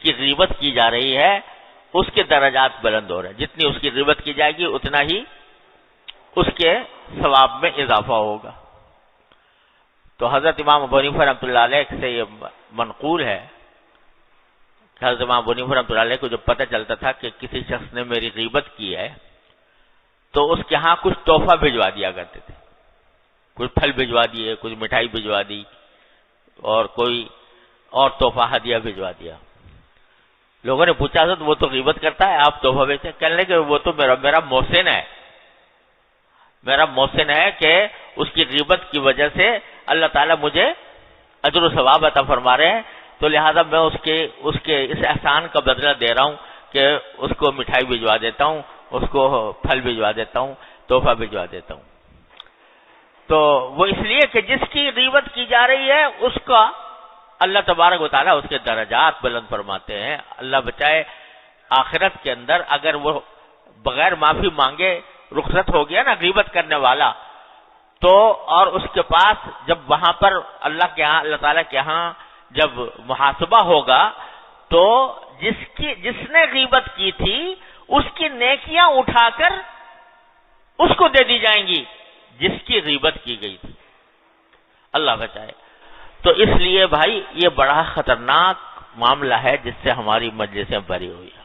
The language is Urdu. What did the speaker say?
کی غیبت کی جا رہی ہے اس کے درجات بلند ہو رہے ہیں. جتنی اس کی غیبت کی جائے گی اتنا ہی اس کے ثواب میں اضافہ ہوگا. تو حضرت امام ابو حنیفہ رحمۃ اللہ علیہ سے یہ منقول ہے کہ حضرت امام ابو حنیفہ رحمۃ اللہ علیہ کو جب پتہ چلتا تھا کہ کسی شخص نے میری غیبت کی ہے تو اس کے ہاں کچھ تحفہ بھجوا دیا کرتے تھے. کچھ پھل بھجوا دیے, کچھ مٹھائی بھجوا دی, اور کوئی اور تحفہ ہدیہ بھجوا دیا. لوگوں نے پوچھا حضرت وہ تو غیبت کرتا ہے, آپ تحفہ بھیجتے ہیں؟ کہنے لگے وہ تو میرا محسن ہے, میرا محسن ہے کہ اس کی غیبت کی وجہ سے اللہ تعالیٰ مجھے اجر و ثواب عطا فرما رہے ہیں, تو لہذا میں اس کے اس احسان کا بدلہ دے رہا ہوں کہ اس کو مٹھائی بھجوا دیتا ہوں, اس کو پھل بھجوا دیتا ہوں, تحفہ بھجوا دیتا ہوں. تو وہ اس لیے کہ جس کی غیبت کی جا رہی ہے اس کا اللہ تبارک و تعالیٰ اس کے درجات بلند فرماتے ہیں. اللہ بچائے آخرت کے اندر اگر وہ بغیر معافی مانگے رخصت ہو گیا نا غیبت کرنے والا, تو اور اس کے پاس جب وہاں پر اللہ کے ہاں, اللہ تعالیٰ کے ہاں جب محاسبہ ہوگا تو جس نے غیبت کی تھی اس کی نیکیاں اٹھا کر اس کو دے دی جائیں گی جس کی غیبت کی گئی تھی. اللہ بچائے. تو اس لیے بھائی یہ بڑا خطرناک معاملہ ہے جس سے ہماری مجلسیں بھری ہوئی ہیں.